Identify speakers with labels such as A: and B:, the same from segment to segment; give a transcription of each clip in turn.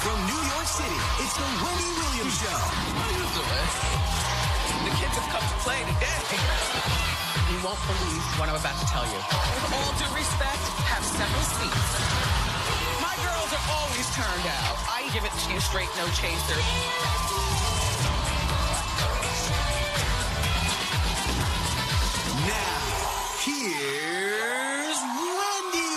A: From New York City, it's the Wendy Williams Show.
B: How you doing? The kids have come to play today. You won't believe what I'm about to tell you. With all due respect, have several seats. My girls are always turned out. I give it to you straight, no chaser.
A: Now, here's Wendy.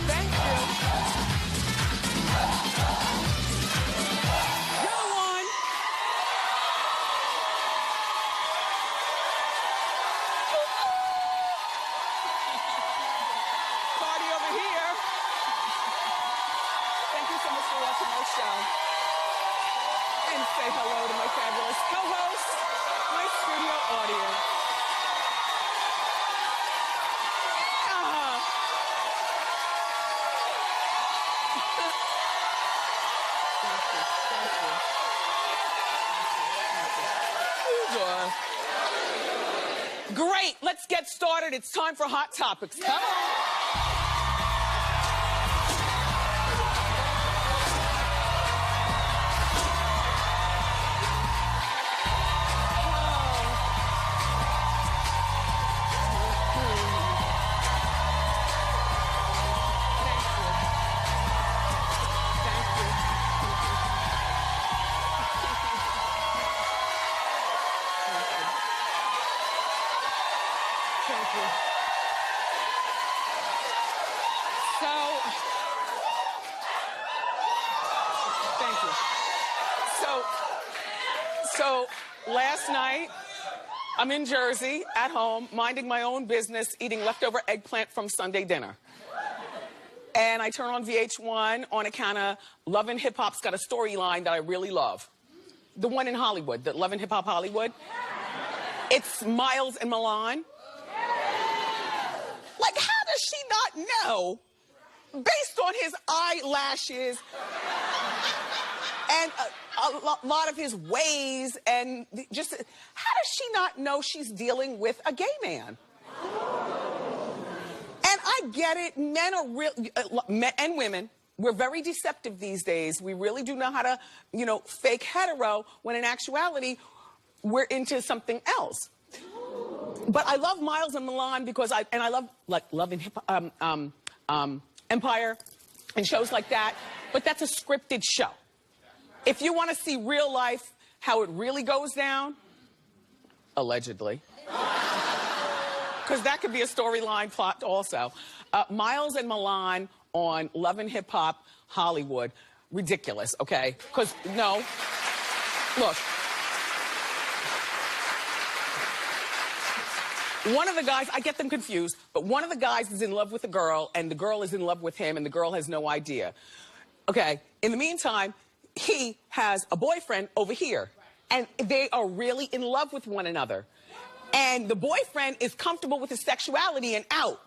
B: Thank you. You're the one. Party over here. Thank you so much for watching our show. And say hello to my fabulous co-host, my studio audience. Great, let's get started. It's time for Hot Topics. Come on. So last night, I'm in Jersey, at home, minding my own business, eating leftover eggplant from Sunday dinner. And I turn on VH1 on account of Love and Hip Hop's got a storyline that I really love. The one in Hollywood, the Love and Hip Hop Hollywood. It's Miles and Milan. Like, how does she not know, based on his eyelashes and a lot of his ways, and just, how does she not know she's dealing with a gay man? And I get it, men are real, men and women, we're very deceptive these days. We really do know how to, you know, fake hetero, when in actuality, we're into something else. But I love Miles and Milan because I love, like, Love and Hip Empire and shows like that, but that's a scripted show. If you want to see real life, how it really goes down, allegedly, because that could be a storyline plot also. Miles and Milan on Love and Hip Hop Hollywood, ridiculous, okay? Because, no, look. One of the guys, I get them confused, but one of the guys is in love with a girl, and the girl is in love with him, and the girl has no idea. Okay, in the meantime, he has a boyfriend over here, and they are really in love with one another. And the boyfriend is comfortable with his sexuality and out.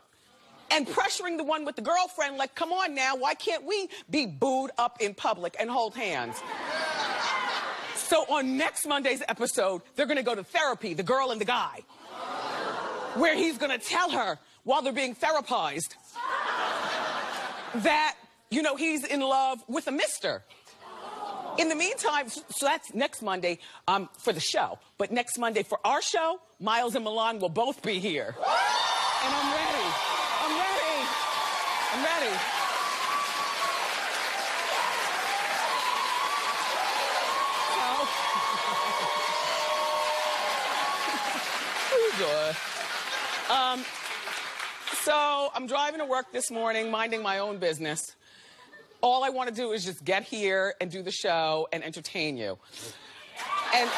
B: And pressuring the one with the girlfriend, like, come on now, why can't we be booed up in public and hold hands? So on next Monday's episode, they're gonna go to therapy, the girl and the guy, where he's gonna tell her, while they're being therapized, that, you know, he's in love with a mister. In the meantime, so that's next Monday for the show. But next Monday for our show, Miles and Milan will both be here. And I'm ready. I'm ready. I'm ready. How you doing? So I'm driving to work this morning, minding my own business. All I want to do is just get here and do the show and entertain you. And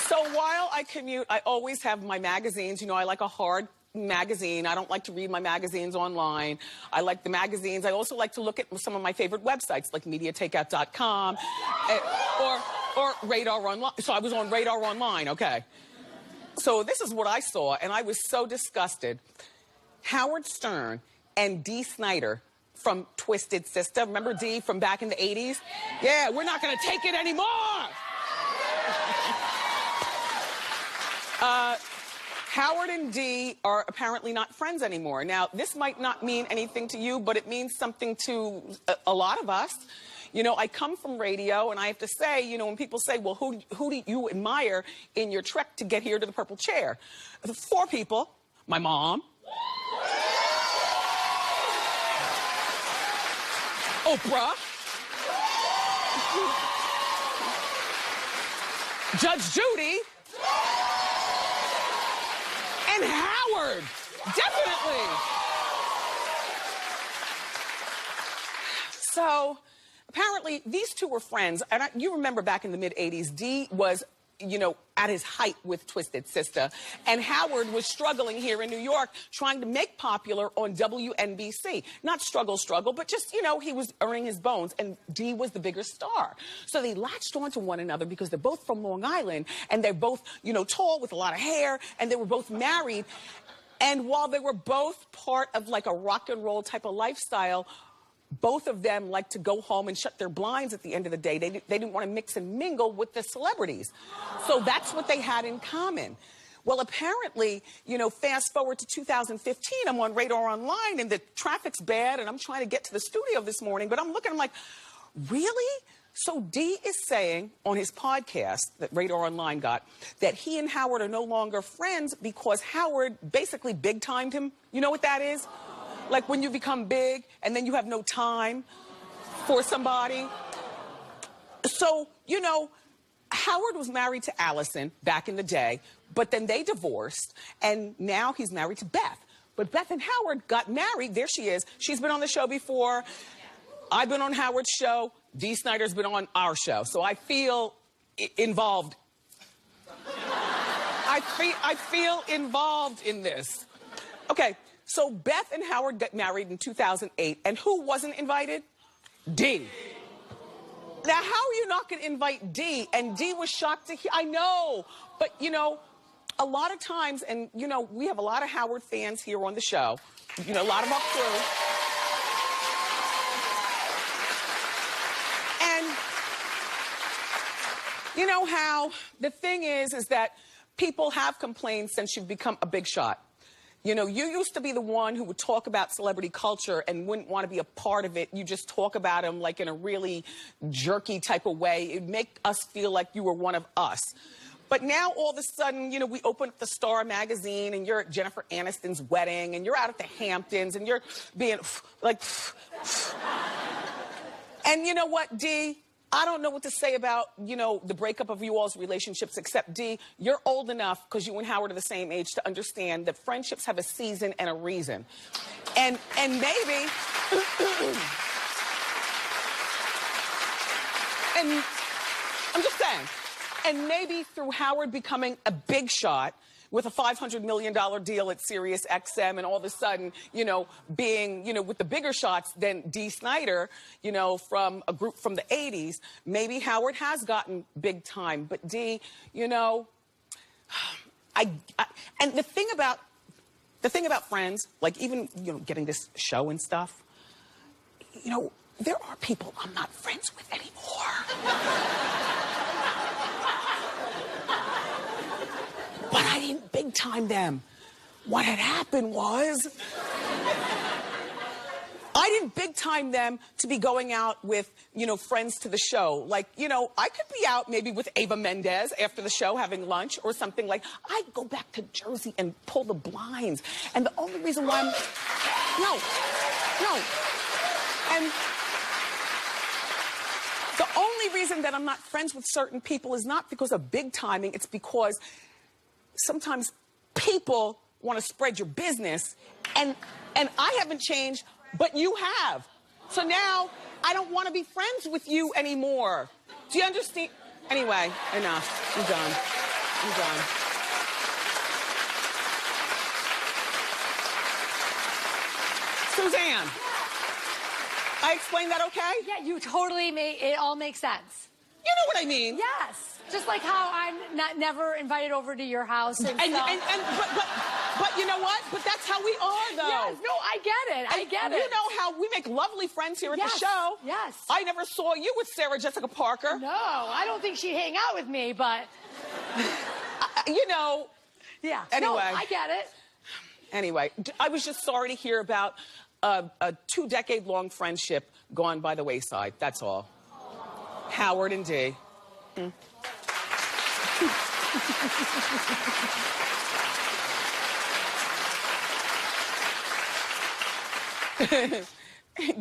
B: so while I commute, I always have my magazines. You know, I like a hard magazine. I don't like to read my magazines online. I like the magazines. I also like to look at some of my favorite websites, like MediaTakeout.com or Radar Online. So I was on Radar Online, okay. So this is what I saw, and I was so disgusted. Howard Stern and Dee Snider from Twisted Sister. Remember Dee from back in the 80s? Yeah, we're not gonna take it anymore! Howard and Dee are apparently not friends anymore. Now, this might not mean anything to you, but it means something to a lot of us. You know, I come from radio, and I have to say, you know, when people say, well, who do you admire in your trek to get here to the purple chair? 4 people. My mom. Oprah. Judge Judy. And Howard, definitely. So, apparently, these two were friends. And you remember back in the mid-'80s, Dee was, you know, at his height with Twisted Sister. And Howard was struggling here in New York, trying to make popular on WNBC. Not struggle, but just, you know, he was earning his bones. And Dee was the bigger star. So they latched onto one another because they're both from Long Island. And they're both, you know, tall with a lot of hair. And they were both married. And while they were both part of like a rock and roll type of lifestyle, both of them like to go home and shut their blinds at the end of the day. They didn't want to mix and mingle with the celebrities. So that's what they had in common. Well, apparently, you know, fast forward to 2015, I'm on Radar Online, and the traffic's bad, and I'm trying to get to the studio this morning, but I'm looking, I'm like, really? So Dee is saying on his podcast that Radar Online got that he and Howard are no longer friends because Howard basically big-timed him. You know what that is? Like when you become big and then you have no time for somebody. So, you know, Howard was married to Allison back in the day, but then they divorced, and now he's married to Beth. But Beth and Howard got married. There she is. She's been on the show before. I've been on Howard's show. Dee Snider's been on our show. So I feel involved. I feel involved in this. Okay. So Beth and Howard got married in 2008, and who wasn't invited? Dee. Now, how are you not going to invite Dee? And Dee was shocked to hear. I know, but, you know, a lot of times, and, you know, we have a lot of Howard fans here on the show, you know, a lot of our crew. And you know how the thing is that people have complained since you've become a big shot. You know, you used to be the one who would talk about celebrity culture and wouldn't want to be a part of it. You just talk about them like in a really jerky type of way. It'd make us feel like you were one of us. But now all of a sudden, you know, we open up the Star magazine and you're at Jennifer Aniston's wedding and you're out at the Hamptons and you're being like, and you know what, Dee? I don't know what to say about, you know, the breakup of you all's relationships, except, Dee, you're old enough, because you and Howard are the same age, to understand that friendships have a season and a reason. And maybe... and I'm just saying, and maybe through Howard becoming a big shot with a $500 million deal at Sirius XM, and all of a sudden, you know, being, you know, with the bigger shots than Dee Snider, you know, from a group from the 80s, maybe Howard has gotten big time. But Dee, you know, and the thing about friends, like even, you know, getting this show and stuff, you know, there are people I'm not friends with anymore. But I didn't big time them. What had happened was, I didn't big time them to be going out with, you know, friends to the show. Like, you know, I could be out maybe with Ava Mendez after the show having lunch or something. Like, I'd go back to Jersey and pull the blinds. And the only reason why I'm... No. And the only reason that I'm not friends with certain people is not because of big timing. It's because sometimes people want to spread your business, and I haven't changed, but you have. So now I don't want to be friends with you anymore. Do you understand? Anyway, enough. I'm done. Suzanne, I explained that okay?
C: Yeah, you totally made it all make sense.
B: You know what I mean?
C: Yes. Just like how I'm never invited over to your house and stuff.
B: But But you know what? But that's how we are, though.
C: Yes, no, I get it. I get it.
B: You know how we make lovely friends here at the show.
C: Yes.
B: I never saw you with Sarah Jessica Parker.
C: No, I don't think she'd hang out with me, but...
B: You know.
C: Yeah.
B: Anyway.
C: No, I get it.
B: Anyway, I was just sorry to hear about a 2-decade-long friendship gone by the wayside. That's all. Howard and Dee.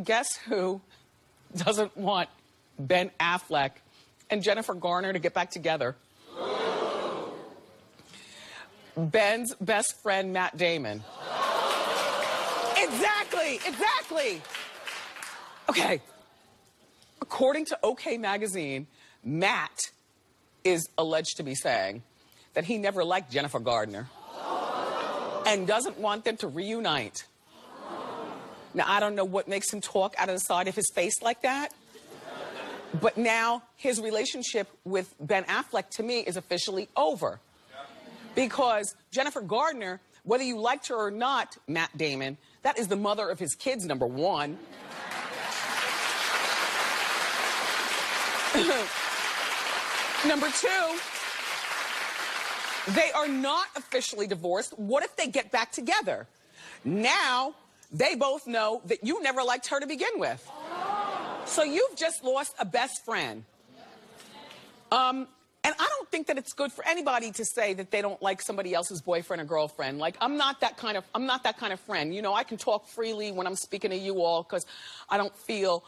B: Guess who doesn't want Ben Affleck and Jennifer Garner to get back together? Ben's best friend, Matt Damon. Exactly. Okay. According to OK Magazine, Matt is alleged to be saying that he never liked Jennifer Garner and doesn't want them to reunite. Now, I don't know what makes him talk out of the side of his face like that, but now his relationship with Ben Affleck, to me, is officially over. Because Jennifer Garner, whether you liked her or not, Matt Damon, that is the mother of his kids, number one. Number two, they are not officially divorced. What if they get back together? Now, they both know that you never liked her to begin with. So you've just lost a best friend. And I don't think that it's good for anybody to say that they don't like somebody else's boyfriend or girlfriend. Like, I'm not that kind of friend. You know, I can talk freely when I'm speaking to you all because I don't feel...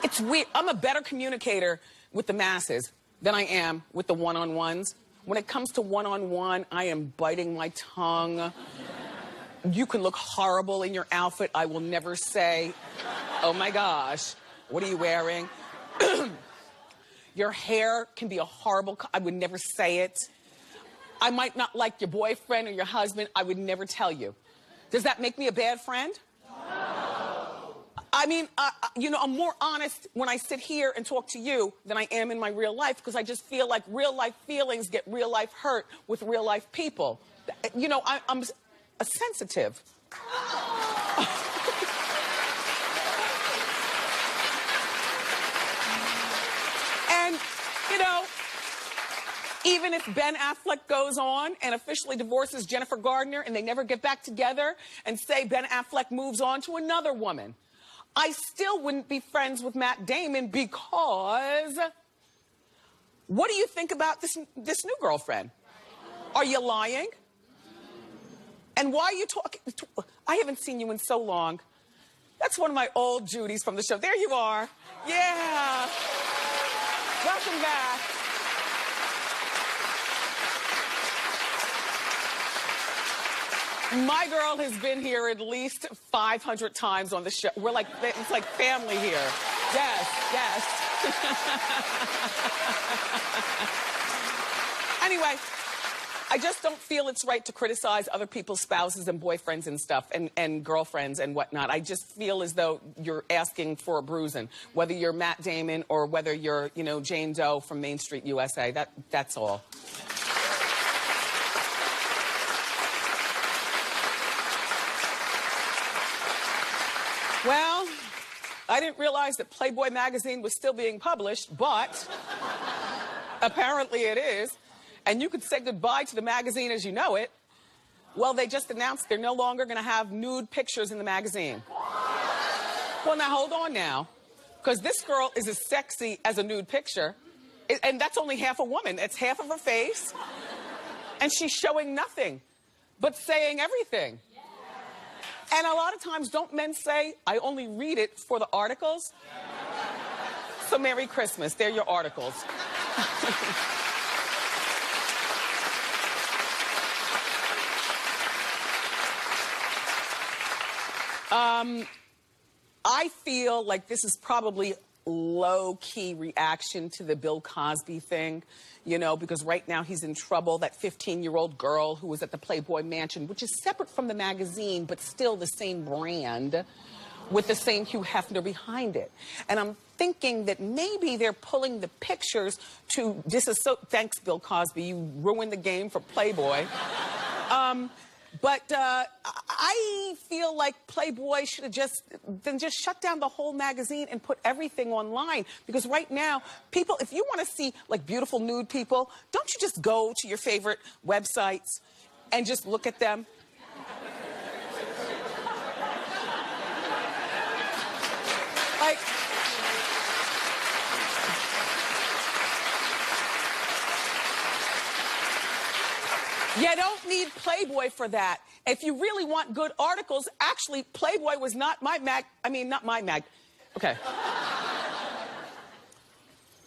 B: It's weird. I'm a better communicator with the masses than I am with the one-on-ones. When it comes to one-on-one, I am biting my tongue. You can look horrible in your outfit. I will never say, oh my gosh, what are you wearing? Your hair can be a horrible... I would never say it. I might not like your boyfriend or your husband. I would never tell you. Does that make me a bad friend? I mean, you know, I'm more honest when I sit here and talk to you than I am in my real life because I just feel like real life feelings get real life hurt with real life people. You know, I'm a sensitive. And, you know, even if Ben Affleck goes on and officially divorces Jennifer Garner and they never get back together and say Ben Affleck moves on to another woman, I still wouldn't be friends with Matt Damon because what do you think about this new girlfriend? Are you lying? And why are you talking? I haven't seen you in so long. That's one of my old Judys from the show. There you are. Yeah. Welcome back. My girl has been here at least 500 times on the show. We're like, it's like family here. Yes, yes. Anyway, I just don't feel it's right to criticize other people's spouses and boyfriends and stuff and girlfriends and whatnot. I just feel as though you're asking for a bruising, whether you're Matt Damon or whether you're, you know, Jane Doe from Main Street, USA. That's all. Well, I didn't realize that Playboy magazine was still being published, but apparently it is. And you could say goodbye to the magazine as you know it. Well, they just announced they're no longer going to have nude pictures in the magazine. Well, now, hold on now. Because this girl is as sexy as a nude picture. And that's only half a woman. It's half of her face. And she's showing nothing, but saying everything. And a lot of times, don't men say, I only read it for the articles? So Merry Christmas. They're your articles. I feel like this is probably low-key reaction to the Bill Cosby thing, you know, because right now he's in trouble. That 15-year-old girl who was at the Playboy Mansion, which is separate from the magazine, but still the same brand, with the same Hugh Hefner behind it. And I'm thinking that maybe they're pulling the pictures to disassociate. Thanks, Bill Cosby. You ruined the game for Playboy. But I feel like Playboy should have just shut down the whole magazine and put everything online. Because right now, people, if you want to see like beautiful nude people, don't you just go to your favorite websites and just look at them? Like, you don't need Playboy for that. If you really want good articles, actually, Playboy was not my mag. I mean, not my mag. Okay.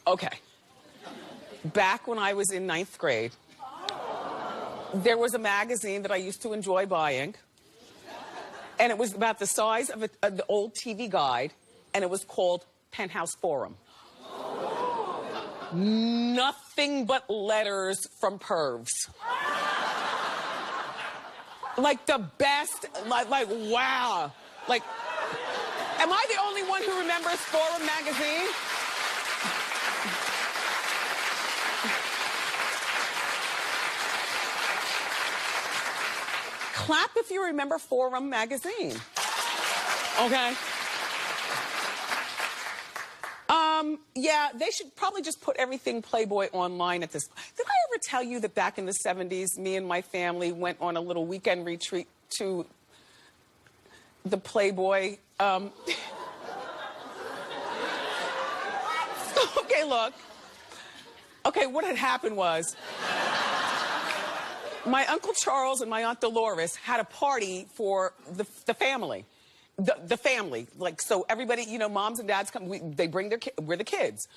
B: Okay. Back when I was in 9th grade, there was a magazine that I used to enjoy buying, and it was about the size of the old TV guide, and it was called Penthouse Forum. Nothing but letters from pervs. Like the best, like wow. Like, am I the only one who remembers Forum magazine? Clap if you remember Forum magazine. Okay. Yeah, they should probably just put everything Playboy online at this. Did I ever tell you that back in the 70s, me and my family went on a little weekend retreat to the Playboy? Okay, look. Okay, what had happened was my Uncle Charles and my Aunt Dolores had a party for the family. The family, like, so everybody, you know, moms and dads come, they bring their kids, we're the kids.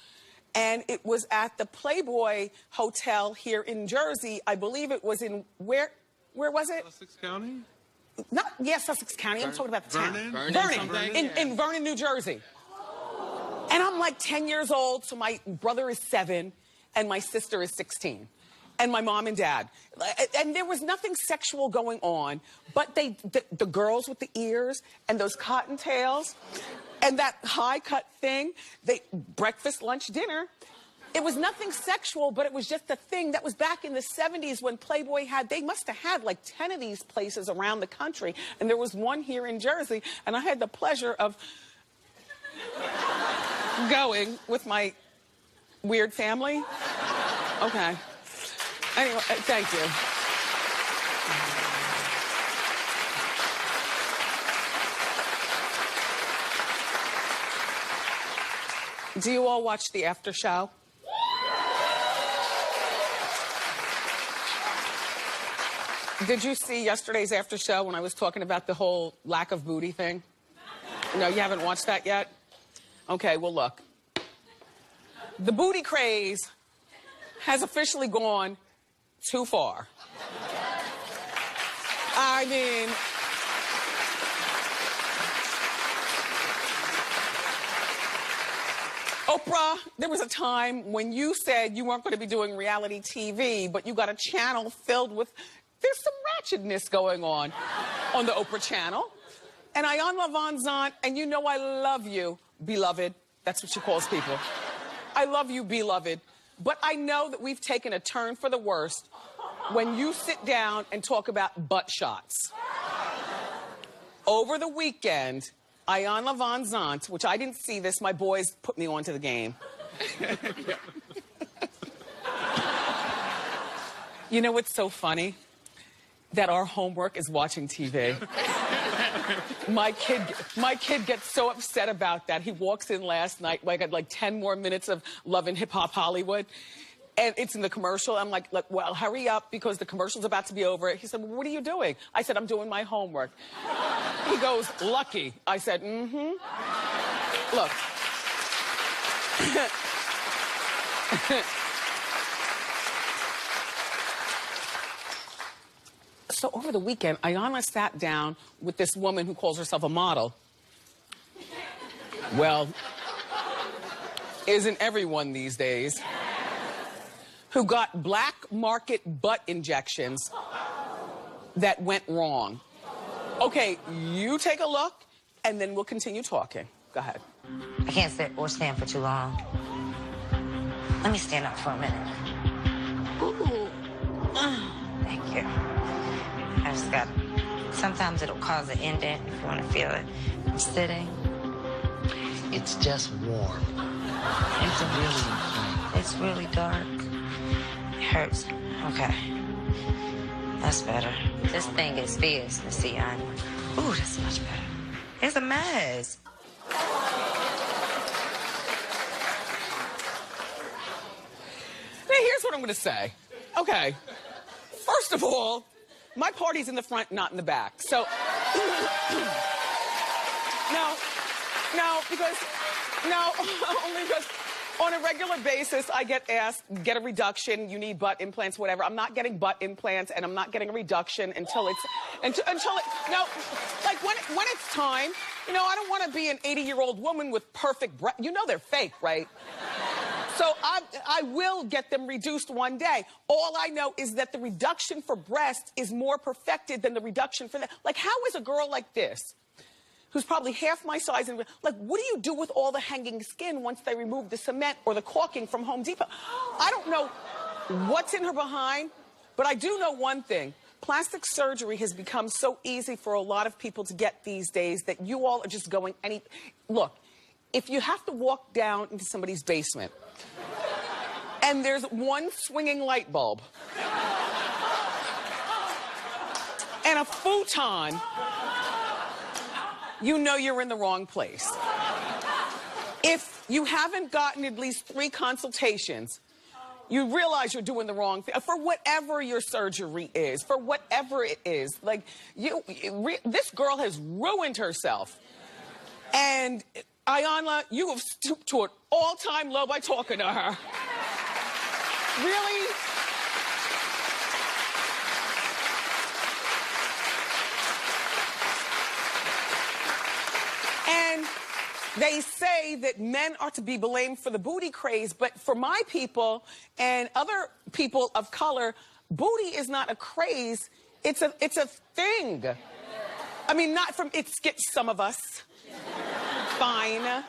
B: And it was at the Playboy Hotel here in Jersey. I believe it was in, where was it?
D: Sussex County?
B: Not, yeah, Sussex County. I'm talking about the town. Vernon, in Vernon, New Jersey. And I'm like 10 years old, so my brother is 7, and my sister is 16. And my mom and dad. And there was nothing sexual going on, but the girls with the ears and those cottontails and that high-cut thing, breakfast, lunch, dinner, it was nothing sexual, but it was just a thing. That was back in the 70s when Playboy they must have had like 10 of these places around the country, and there was one here in Jersey, and I had the pleasure of going with my weird family. Okay. Anyway, thank you. Do you all watch the after show? Did you see yesterday's after show when I was talking about the whole lack of booty thing? No, you haven't watched that yet? Okay, well, look. The booty craze has officially gone too far. I mean, Oprah, there was a time when you said you weren't going to be doing reality TV, but you got a channel filled with, there's some ratchetness going on the Oprah channel. And Aiana Van Zant, and you know I love you, beloved. That's what she calls people. I love you, beloved. But I know that we've taken a turn for the worst when you sit down and talk about butt shots. Over the weekend, Aiana Van Zant, which I didn't see this, my boys put me onto the game. You know what's so funny? That our homework is watching TV. My kid gets so upset about that. He walks in last night, I got like 10 more minutes of Love and Hip Hop Hollywood. And it's in the commercial. I'm like, well, hurry up because the commercial's about to be over. He said, well, what are you doing? I said, I'm doing my homework. He goes, lucky. I said, mm-hmm. Look. So over the weekend, Aiana sat down with this woman who calls herself a model. Well, isn't everyone these days? Who got black market butt injections that went wrong. Okay, you take a look and then we'll continue talking. Go ahead.
D: I can't sit or stand for too long. Let me stand up for a minute. Ooh. Thank you. I just got... Sometimes it'll cause an indent if you want to feel it. I'm sitting.
E: It's just warm.
D: It's really dark. It hurts. Okay. That's better. This thing is fierce, Miss Ian. Ooh, that's much better. It's a mess.
B: Now, here's what I'm going to say. Okay. First of all, my party's in the front, not in the back. So, only because on a regular basis, I get asked, get a reduction, you need butt implants, whatever. I'm not getting butt implants, and I'm not getting a reduction until it's, like when it's time. You know, I don't want to be an 80-year-old woman with perfect breasts. You know they're fake, right? So I will get them reduced one day. All I know is that the reduction for breasts is more perfected than the reduction for that. Like, how is a girl like this, who's probably half my size, and like, what do you do with all the hanging skin once they remove the cement or the caulking from Home Depot? I don't know what's in her behind, but I do know one thing. Plastic surgery has become so easy for a lot of people to get these days that you all are just going Look, if you have to walk down into somebody's basement and there's one swinging light bulb and a futon, you know you're in the wrong place. If you haven't gotten at least 3 consultations, you realize you're doing the wrong thing. For whatever your surgery is, for whatever it is, like, this girl has ruined herself. And Ayanna, you have stooped to an all-time low by talking to her. Really? And they say that men are to be blamed for the booty craze, but for my people and other people of color, booty is not a craze, it's a thing. I mean, it skips some of us. Fine.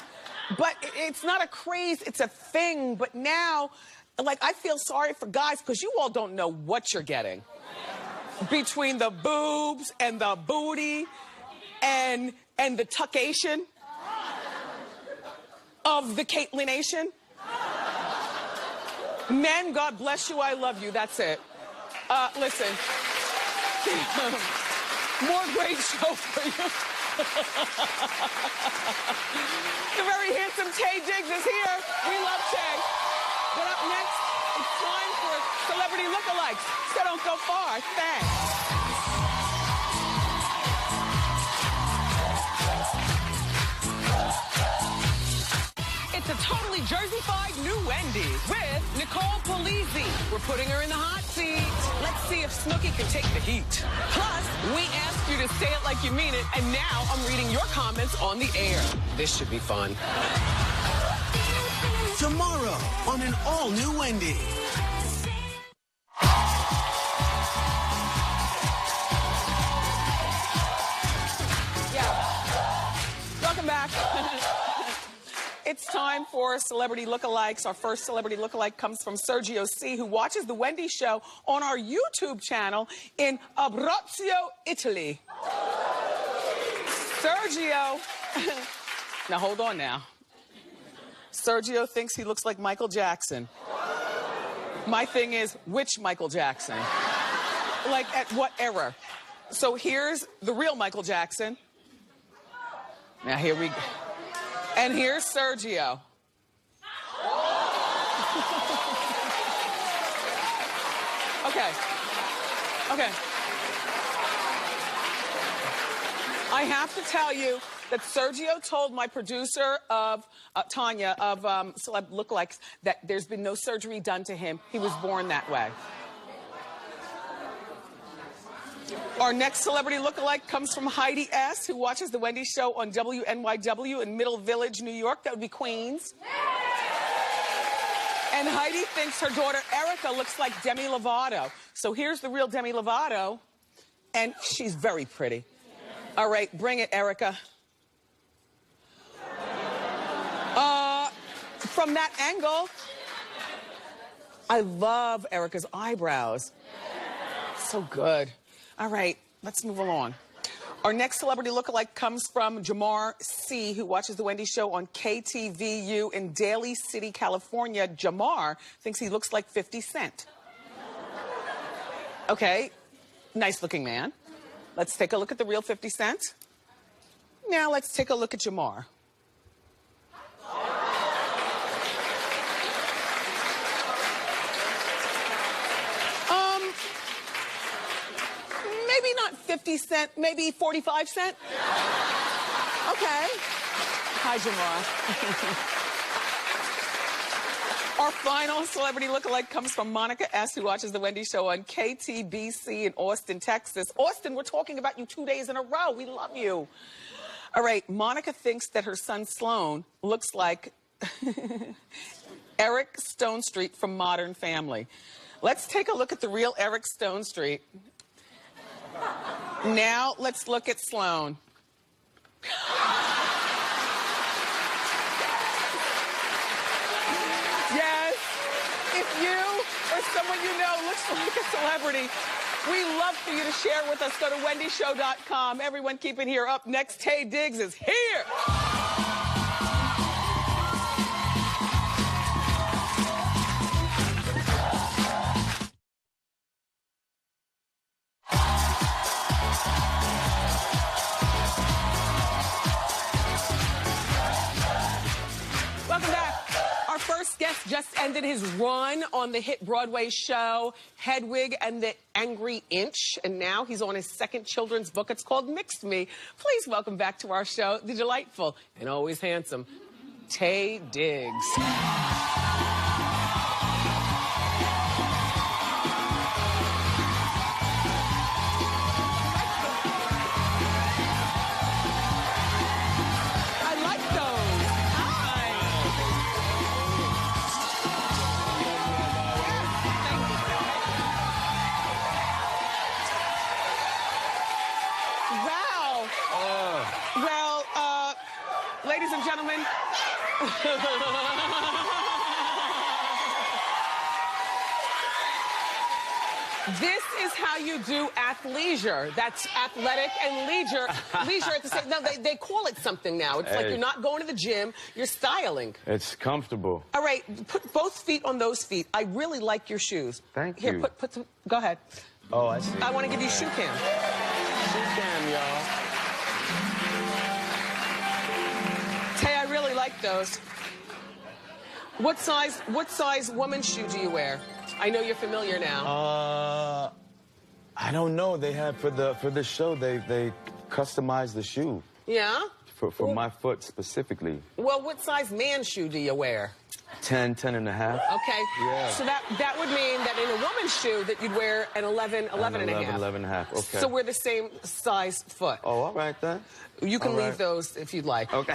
B: But it's not a craze, it's a thing. But now, like, I feel sorry for guys because you all don't know what you're getting. Between the boobs and the booty and the tuckation of the Caitlynation. Men, God bless you, I love you, that's it. Listen. More great show for you. The very handsome Tay Diggs is here. We love Tay. But up next, it's time for Celebrity Lookalikes. So don't go far. Thanks. It's a totally Jersey-fied new Wendy with Nicole Polizzi. We're putting her in the hot seat. Let's see if Snooki can take the heat. Plus, we asked you to say it like you mean it, and now I'm reading your comments on the air. This should be fun.
A: Tomorrow on an all-new Wendy.
B: Welcome back. It's time for Celebrity Lookalikes. Our first Celebrity Lookalike comes from Sergio C., who watches The Wendy Show on our YouTube channel in Abruzzo, Italy. Sergio, now hold on now. Sergio thinks he looks like Michael Jackson. My thing is, which Michael Jackson? Like, at what era? So here's the real Michael Jackson. Now here we go. And here's Sergio. Okay. I have to tell you that Sergio told my producer of Tanya of Celeb Lookalikes that there's been no surgery done to him. He was born that way. Our next Celebrity Lookalike comes from Heidi S., who watches The Wendy Show on WNYW in Middle Village, New York. That would be Queens. And Heidi thinks her daughter Erica looks like Demi Lovato. So here's the real Demi Lovato, and she's very pretty. All right, bring it, Erica. from that angle. I love Erica's eyebrows. So good. All right, let's move along. Our next celebrity lookalike comes from Jamar C., who watches The Wendy Show on KTVU in Daly City, California. Jamar thinks he looks like 50 Cent. Okay, nice looking man. Let's take a look at the real 50 Cent. Now let's take a look at Jamar. Maybe not 50 Cent, maybe 45 Cent. Okay. Hi, Jamar. Our final celebrity lookalike comes from Monica S., who watches The Wendy Show on KTBC in Austin, Texas. Austin, we're talking about you 2 days in a row. We love you. All right, Monica thinks that her son Sloan looks like Eric Stonestreet from Modern Family. Let's take a look at the real Eric Stonestreet. Now, let's look at Sloan. Yes, if you or someone you know looks like a celebrity, we love for you to share with us. Go to wendyshow.com. Everyone keep it here. Up next, Tay Diggs is here. Welcome back. Our first guest just ended his run on the hit Broadway show Hedwig and the Angry Inch, and now he's on his second children's book. It's called Mixed Me. Please welcome back to our show the delightful and always handsome Tay Diggs. Ladies and gentlemen, this is how you do athleisure. That's athletic and leisure. Leisure at the same. No, they call it something now. It's like you're not going to the gym. You're styling.
F: It's comfortable.
B: All right, put both feet on those feet. I really like your shoes.
F: Thank
B: you.
F: Here,
B: put some. Go ahead.
F: Oh, I see.
B: I want to give you shoe cam.
F: Shoe cam, y'all.
B: Tay, I really like those. What size woman's shoe do you wear? I know you're familiar now.
F: I don't know. They have for the show they customized the shoe.
B: Yeah?
F: For my foot specifically.
B: Well, what size man's shoe do you wear?
F: 10 and a half.
B: Okay.
F: Yeah.
B: So that would mean that in a woman's shoe that you'd wear an 11 and a half.
F: 11 and a half. Okay.
B: So we're the same size foot.
F: Oh, all right then.
B: You can leave those if you'd like.
F: Okay.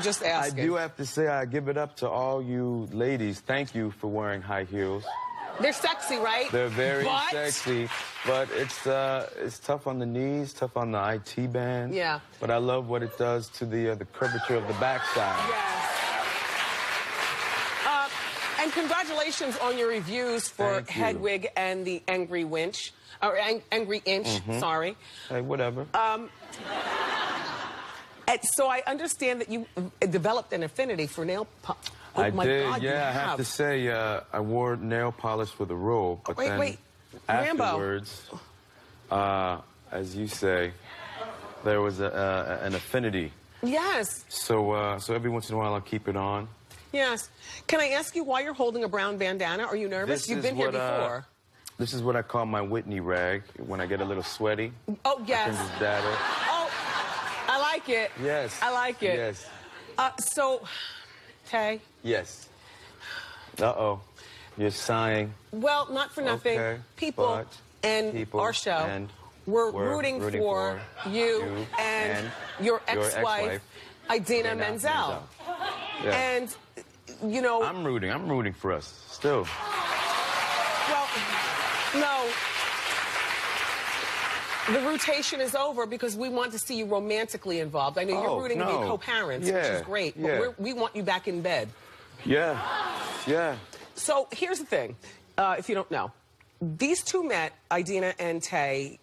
B: Just asking.
F: I do have to say I give it up to all you ladies. Thank you for wearing high heels.
B: They're sexy, right?
F: They're very sexy, but it's tough on the knees, tough on the IT band.
B: Yeah.
F: But I love what it does to the curvature of the backside.
B: Yes. And congratulations on your reviews for Hedwig and the Angry Winch, or Angry Inch. Sorry.
F: Hey, whatever.
B: And so I understand that you developed an affinity for nail polish. Oh,
F: I
B: my
F: did,
B: God,
F: yeah. I have to say, I wore nail polish for the role, but then afterwards, as you say, there was an affinity.
B: Yes.
F: So, so every once in a while, I'll keep it on.
B: Yes. Can I ask you why you're holding a brown bandana? Are you nervous? You've been here before.
F: This is what I call my Whitney rag. When I get a little sweaty,
B: oh, yes.
F: I can just dab it.
B: Oh, I like it.
F: Yes.
B: I like it.
F: Yes.
B: So, Tay?
F: Yes. Uh-oh. You're sighing.
B: Well, not for nothing.
F: Okay,
B: People and our show, we're rooting for you and your ex-wife, Idina Menzel.
F: Yeah.
B: And, you know...
F: I'm rooting for us, still.
B: Well, no. The rotation is over because we want to see you romantically involved. I know you're rooting to be co-parents, which is great, but we want you back in bed.
F: Yeah, yeah.
B: So here's the thing, if you don't know. These two met, Idina and Tay,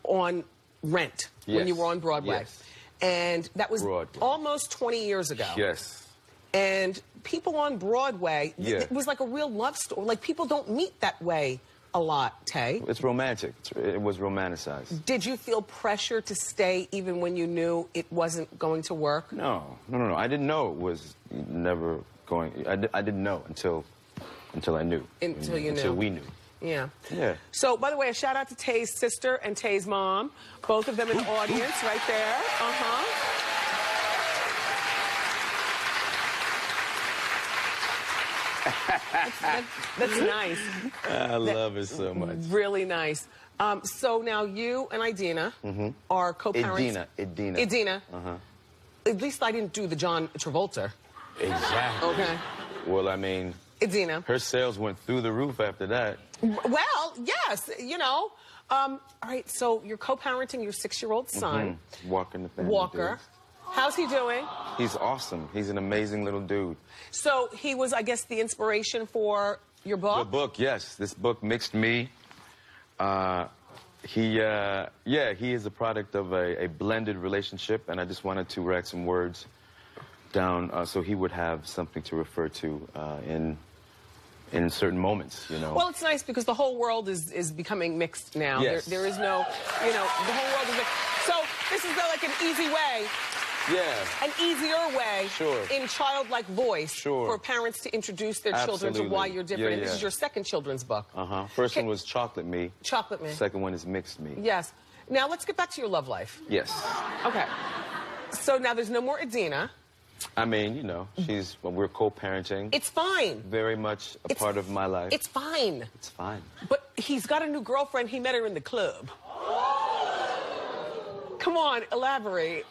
B: on Rent, when you were on Broadway.
F: Yes.
B: And that was almost 20 years ago.
F: Yes.
B: And people on Broadway, it was like a real love story. Like, people don't meet that way a lot, Tay.
F: It's romantic. It was romanticized.
B: Did you feel pressure to stay even when you knew it wasn't going to work?
F: No. I didn't know it was never going. I didn't know until I knew.
B: Until you knew.
F: Until we knew.
B: Yeah.
F: Yeah.
B: So, by the way, a shout out to Tay's sister and Tay's mom. Both of them in the audience right there. That's nice.
F: I love it so much.
B: Really nice. So now you and Idina are co-parents. Idina. At least I didn't do the John Travolta.
F: Exactly.
B: Okay.
F: Well, I mean,
B: Idina.
F: her sales went through the roof after that.
B: Well, yes, you know. All right, so you're co-parenting your 6-year-old son.
F: Walker the family.
B: Walker. How's he doing?
F: He's awesome. He's an amazing little dude.
B: So he was, I guess, the inspiration for your book?
F: The book, yes. This book, Mixed Me. He is a product of a blended relationship, and I just wanted to write some words down so he would have something to refer to in certain moments, you know.
B: Well, it's nice because the whole world is becoming mixed now.
F: Yes.
B: There is no, you know, the whole world is mixed. So this is like an easy way.
F: Yeah.
B: An easier way, in childlike voice, for parents to introduce their children to why you're different. And this is your second children's book.
F: First one was Chocolate Me.
B: Chocolate Me.
F: Second one is Mixed Me.
B: Yes. Now let's get back to your love life.
F: Yes.
B: Okay. So now there's no more Idina.
F: I mean, you know, we're co-parenting.
B: It's fine.
F: Very much a part of my life.
B: It's fine.
F: It's fine.
B: But he's got a new girlfriend. He met her in the club. Come on, elaborate.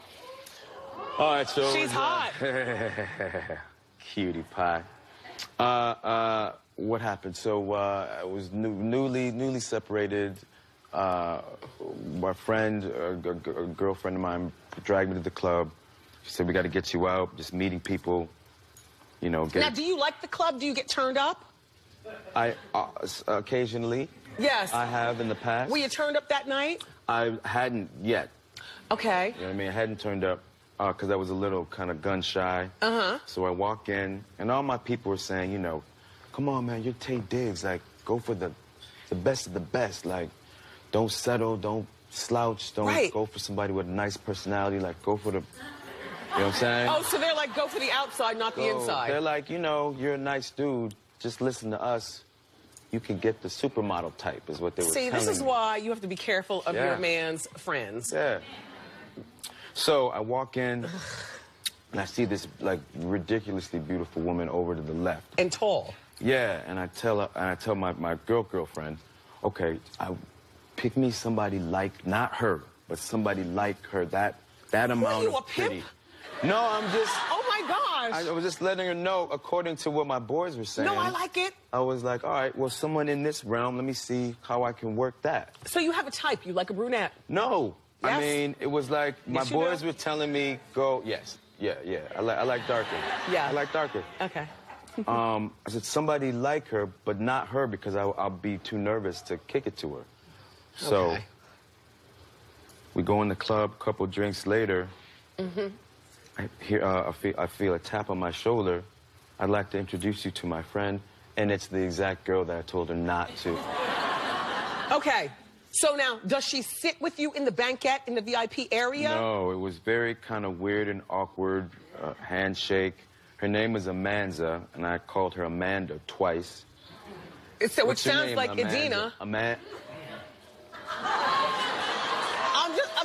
F: All right, so
B: she's hot.
F: Cutie pie. What happened? So I was newly separated. My friend, a girlfriend of mine, dragged me to the club. She said, "We got to get you out. Just meeting people, you know."
B: Now, do you like the club? Do you get turned up?
F: I occasionally.
B: Yes.
F: I have in the past.
B: Were you turned up that night?
F: I hadn't yet.
B: Okay.
F: You know what I mean? I hadn't turned up. Because I was a little kind of gun shy. So I walk in, and all my people were saying, you know, "Come on, man, you're Tay Diggs. Like, go for the best of the best. Like, don't settle, don't slouch, don't go for somebody with a nice personality. Like, go for the, you know what I'm saying?"
B: Oh, so they're like, go for the outside, not the inside.
F: They're like, you know, you're a nice dude. Just listen to us. You can get the supermodel type, is what they were telling me.
B: See, this is why you have to be careful of your man's friends.
F: Yeah. So I walk in, and I see this, like, ridiculously beautiful woman over to the left.
B: And tall.
F: Yeah, and I tell my girlfriend, okay, pick me somebody like, not her, but somebody like her, that amount of pretty. No, I'm just...
B: Oh, my gosh.
F: I was just letting her know, according to what my boys were saying.
B: No, I like it.
F: I was like, all right, well, someone in this realm, let me see how I can work that.
B: So you have a type. You like a brunette.
F: No.
B: Yes.
F: I mean, it was like my boys were telling me, go, yes, yeah. I like darker.
B: Yeah.
F: I like darker.
B: Okay.
F: I said, somebody like her, but not her, because I'll be too nervous to kick it to her. So we go in the club, a couple drinks later. I feel a tap on my shoulder. I'd like to introduce you to my friend, and it's the exact girl that I told her not to.
B: Okay. So now, does she sit with you in the banquette in the VIP area?
F: No, it was very kind of weird and awkward handshake. Her name is Menzel, and I called her Amanda twice.
B: So it sounds like Idina. I'm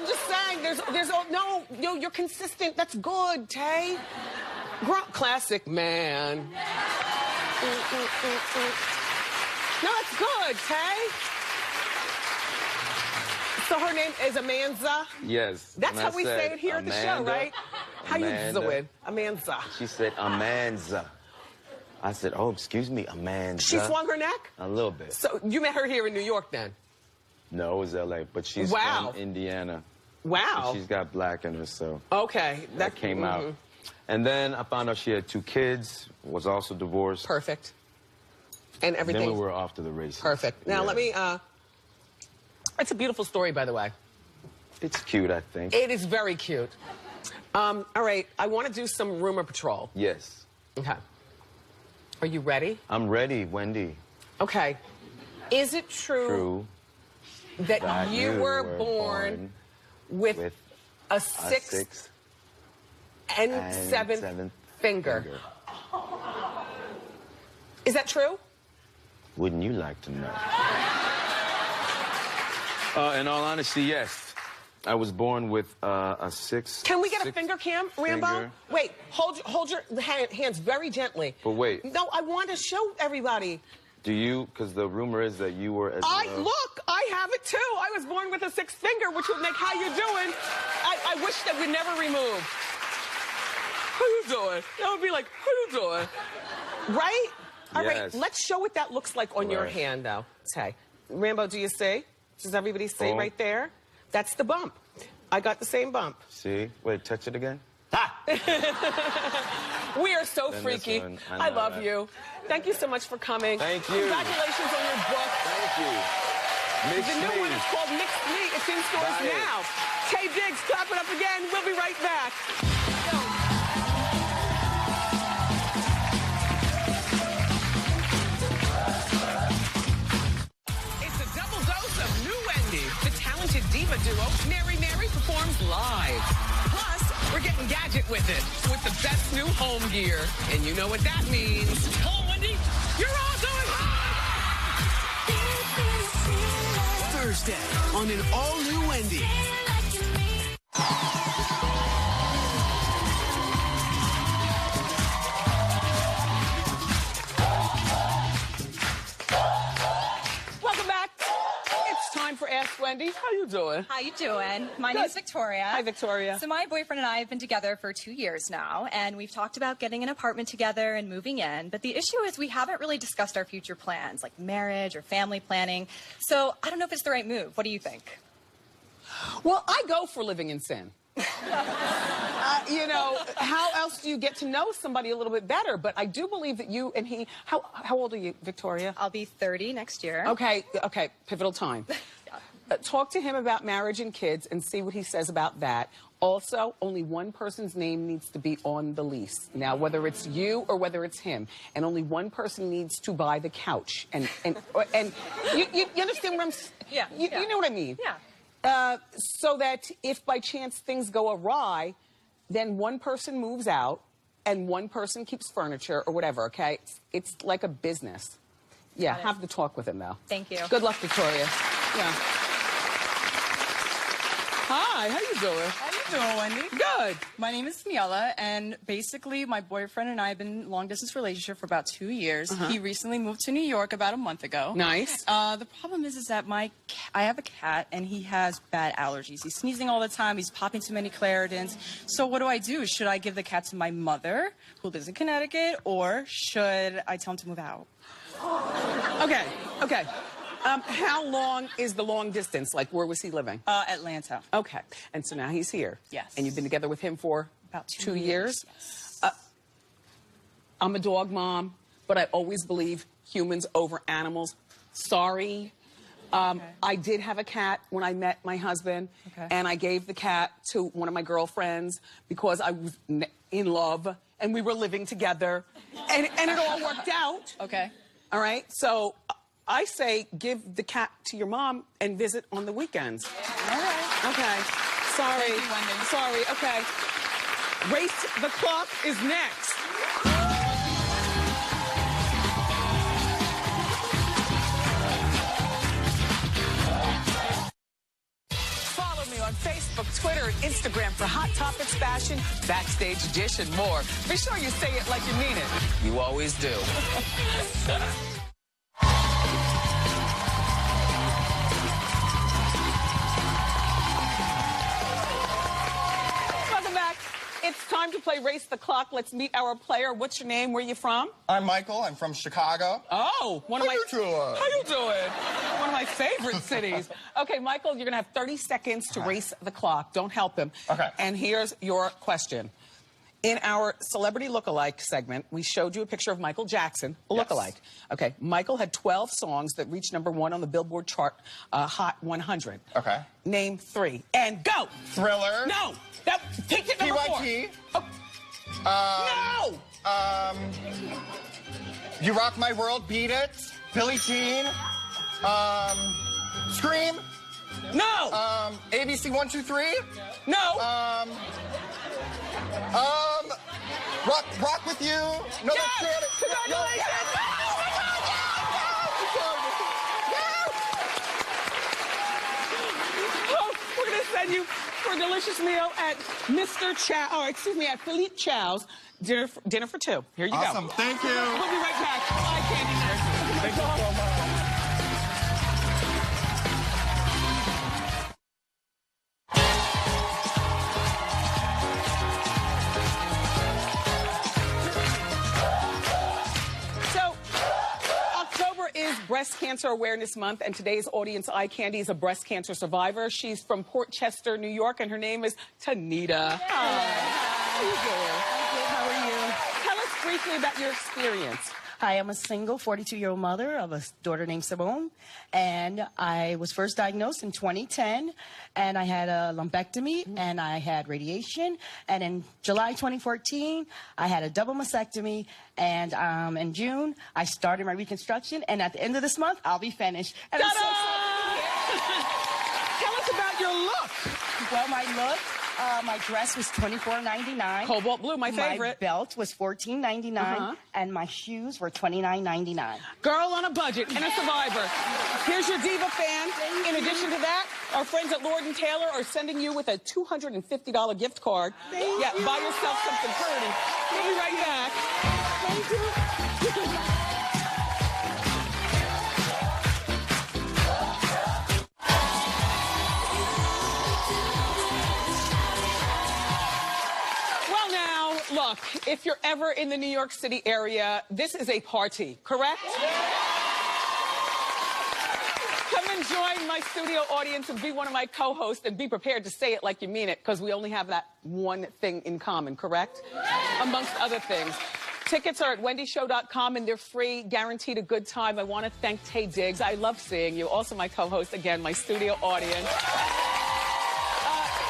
B: just saying, no, you're consistent. That's good, Tay. Classic man. No, that's good, Tay. So her name is Menzel?
F: Yes.
B: That's how we say it here at the show, right? How you doing? Menzel.
F: She said, Menzel. I said, oh, excuse me, Menzel.
B: She swung her neck?
F: A little bit.
B: So you met her here in New York then?
F: No, it was L.A., but she's from Indiana.
B: Wow.
F: And she's got black in her, so...
B: Okay.
F: That came out. And then I found out she had 2 kids, was also divorced.
B: Perfect. And everything.
F: Then we were off to the races.
B: Perfect. Now let me, it's a beautiful story, by the way.
F: It's cute, I think.
B: It is very cute. All right, I want to do some rumor patrol.
F: Yes.
B: Okay. Are you ready?
F: I'm ready, Wendy.
B: Okay. Is it true that you were born with a sixth and seventh finger? Is that true?
F: Wouldn't you like to know? In all honesty, yes. I was born with a sixth.
B: Can we get a finger cam, Rambo?
F: Finger.
B: Wait, hold your hands very gently.
F: But wait.
B: No, I want to show everybody.
F: Do you? Because the rumor is that you were as well.
B: Look, I have it too. I was born with a sixth finger, which would make how you doing. I wish that we never removed. How you doing? That would be like, how you doing? Right? All right, let's show what that looks like on your hand, though. Tay. Rambo, do you see? Does everybody see right there? That's the bump. I got the same bump.
F: See? Wait, touch it again.
B: We are so freaky. I love you. Thank you so much for coming.
F: Thank you.
B: Congratulations on your book.
F: Thank you.
B: The new one is called Mixed Meat. It's in stores now. Tay Diggs, clap it up again. We'll be right back. It's a double dose of new Wendy. The talented diva duo, Mary performs live. Plus, we're getting gadget with it, with the best new home gear. And you know what that means. Hello, Wendy. You're all doing hot!
A: Thursday on an all-new Wendy.
B: Welcome back. It's time for Ask Wendy. How you doing?
G: How you doing? My name's Victoria.
B: Hi, Victoria.
G: So my boyfriend and I have been together for 2 years now, and we've talked about getting an apartment together and moving in. But the issue is we haven't really discussed our future plans, like marriage or family planning. So I don't know if it's the right move. What do you think?
B: Well, I go for living in sin. You know, how else do you get to know somebody a little bit better? But I do believe that you and he, how old are you, Victoria?
G: I'll be 30 next year.
B: Okay, pivotal time. Talk to him about marriage and kids and see what he says about that. Also, only one person's name needs to be on the lease. Now, whether it's you or whether it's him, and only one person needs to buy the couch. And you understand what I'm saying?
G: Yeah.
B: You know what I mean?
G: Yeah.
B: So that if by chance things go awry, then one person moves out and one person keeps furniture or whatever, okay? It's like a business. Yeah, have the talk with him, though.
G: Thank you.
B: Good luck, Victoria. Yeah. Hi, how you doing?
H: How you doing, Wendy?
B: Good.
H: My name is Daniela, and basically my boyfriend and I have been in a long-distance relationship for about 2 years. He recently moved to New York about a month ago.
B: Nice.
H: The problem is that I have a cat, and he has bad allergies. He's sneezing all the time. He's popping too many Claritins. So what do? Should I give the cat to my mother, who lives in Connecticut, or should I tell him to move out?
B: Okay. How long is the long distance? Like, where was he living?
H: Atlanta.
B: Okay. And so now he's here.
H: Yes.
B: And you've been together with him for?
H: About
B: 2 years?
H: Yes.
B: I'm a dog mom, but I always believe humans over animals. Sorry. I did have a cat when I met my husband, and I gave the cat to one of my girlfriends because I was in love, and we were living together, and it all worked out.
H: Okay.
B: All right? So I say give the cat to your mom and visit on the weekends.
H: All right.
B: Okay. Sorry.
H: Thank you, Wendy.
B: Sorry. Okay. Race the Clock is next. Follow me on Facebook, Twitter, and Instagram for Hot Topics Fashion, Backstage Edition, more. Be sure you say it like you mean it. You always do. Welcome back. It's time to play Race the Clock. Let's meet our player. What's your name? Where are you from?
I: I'm Michael. I'm from Chicago.
B: Oh, one of my...
I: How you doing?
B: How you doing? One of my favorite cities. Okay, Michael, you're going to have 30 seconds to race the clock. Don't help him.
I: Okay.
B: And here's your question. In our celebrity lookalike segment, we showed you a picture of Michael Jackson, a lookalike. Okay, Michael had 12 songs that reached #1 on the Billboard chart, Hot 100.
I: Okay.
B: Name 3 and go.
I: Thriller.
B: No, that take it number 4.
I: PYT.
B: Oh.
I: No. You Rock My World, Beat It. Billie Jean. Scream.
B: No.
I: ABC 1, 2, 3.
B: No.
I: Rock with You. No,
B: Yes!
I: that's it.
B: Congratulations! Oh, we're going to send you for a delicious meal at at Philippe Chow's dinner for 2. Here you go.
I: Awesome. Thank you.
B: We'll be right back. Bye, Candy.
I: Thank you so much.
B: Breast Cancer Awareness Month, and today's audience eye candy is a breast cancer survivor. She's from Port Chester, New York, and her name is Tanita. Hi. How you doing?
J: I'm good. How are you?
B: Tell us briefly about your experience.
J: I am a single 42-year-old mother of a daughter named Simone, and I was first diagnosed in 2010, and I had a lumpectomy, and I had radiation, and in July 2014, I had a double mastectomy, and in June, I started my reconstruction, and at the end of this month, I'll be finished. And I'm so excited.
B: Tell us about your look.
J: Well, my look, my dress was $24.99.
B: Cobalt blue, my favorite.
J: My belt was $14.99, and my shoes were $29.99.
B: Girl on a budget and a survivor. Here's your diva fan. In addition to that, our friends at Lord & Taylor are sending you with a $250 gift card. Buy yourself something pretty. We'll be right back.
J: Thank you.
B: Look, if you're ever in the New York City area, this is a party, correct? Come and join my studio audience and be one of my co-hosts, and be prepared to say it like you mean it, because we only have that one thing in common, correct? Amongst other things. Tickets are at wendyshow.com, and they're free, guaranteed a good time. I want to thank Tay Diggs. I love seeing you. Also my co-host, again, my studio audience.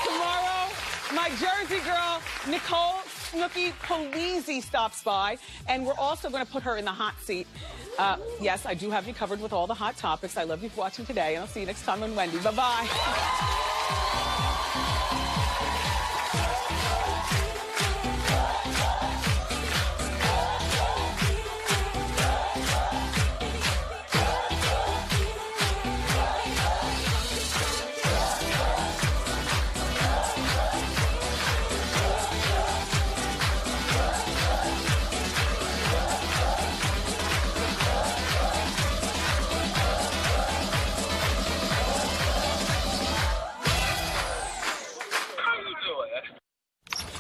B: Tomorrow, my Jersey girl, Nicole Snooki Polizzi stops by, and we're also going to put her in the hot seat. Yes, I do have you covered with all the hot topics. I love you for watching today, and I'll see you next time on Wendy. Bye-bye.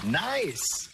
E: Nice.